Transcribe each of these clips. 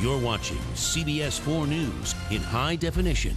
You're watching CBS 4 News in high definition.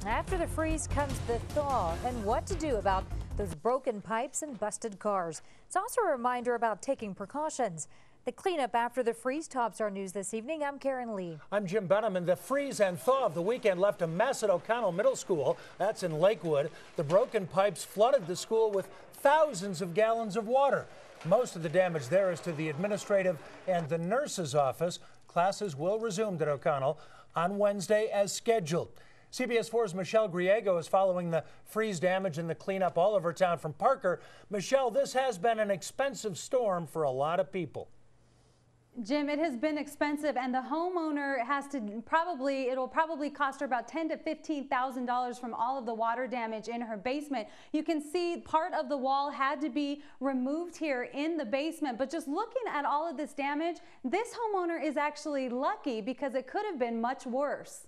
After the freeze comes the thaw, and what to do about those broken pipes and busted cars. It's also a reminder about taking precautions. The cleanup after the freeze tops our news this evening. I'm Karen Lee. I'm Jim Benham, and the freeze and thaw of the weekend left a mess at O'Connell Middle School. That's in Lakewood. The broken pipes flooded the school with thousands of gallons of water. Most of the damage there is to the administrative and the nurse's office. Classes will resume at O'Connell on Wednesday as scheduled. CBS 4's Michelle Griego is following the freeze damage and the cleanup all over town from Parker. Michelle, this has been an expensive storm for a lot of people. Jim, it has been expensive, and the homeowner has to it'll probably cost her about $10,000 to $15,000 from all of the water damage in her basement. You can see part of the wall had to be removed here in the basement, but just looking at all of this damage, this homeowner is actually lucky because it could have been much worse.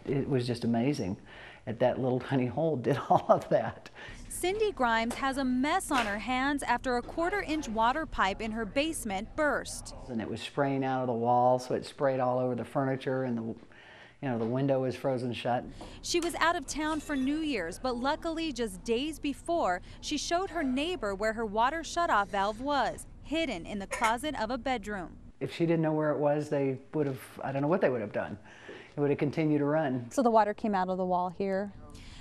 It was just amazing that little tiny hole did all of that. Cindy Grimes has a mess on her hands after a 1/4-inch water pipe in her basement burst. And it was spraying out of the wall, so it sprayed all over the furniture, and the window was frozen shut. She was out of town for New Year's, but luckily just days before, she showed her neighbor where her water shutoff valve was, hidden in the closet of a bedroom. If she didn't know where it was, they would have, I don't know what they would have done. It would have continued to run. So the water came out of the wall here.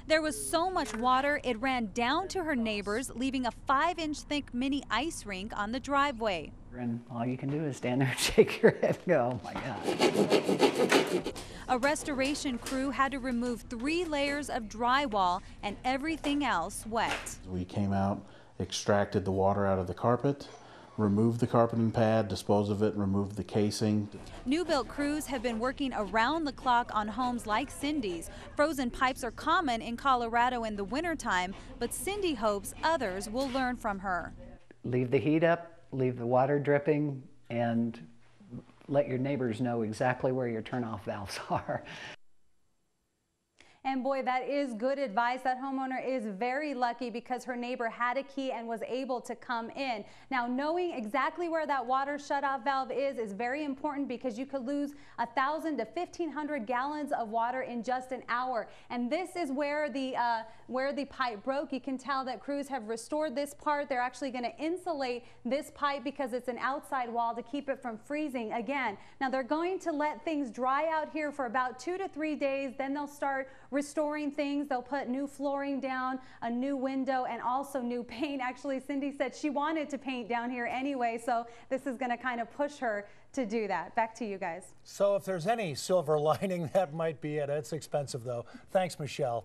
There was so much water, it ran down to her neighbors, leaving a 5-inch thick mini ice rink on the driveway. And all you can do is stand there and shake your head and go, oh my God. A restoration crew had to remove 3 layers of drywall and everything else wet. We came out, extracted the water out of the carpet, removed the carpeting pad, disposed of it, removed the casing. NuBilt crews have been working around the clock on homes like Cindy's. Frozen pipes are common in Colorado in the wintertime, but Cindy hopes others will learn from her. Leave the heat up, leave the water dripping, and let your neighbors know exactly where your turn-off valves are. And boy, that is good advice. That homeowner is very lucky because her neighbor had a key and was able to come in. Now, knowing exactly where that water shutoff valve is very important because you could lose 1,000 to 1,500 gallons of water in just an hour. And this is where the pipe broke. You can tell that crews have restored this part. They're actually going to insulate this pipe because it's an outside wall to keep it from freezing again. Now, they're going to let things dry out here for about 2 to 3 days. Then they'll start restoring things. They'll put new flooring down, a new window, and also new paint. Actually, Cindy said she wanted to paint down here anyway, so this is going to kind of push her to do that. Back to you guys. So if there's any silver lining, that might be it. It's expensive, though. Thanks, Michelle.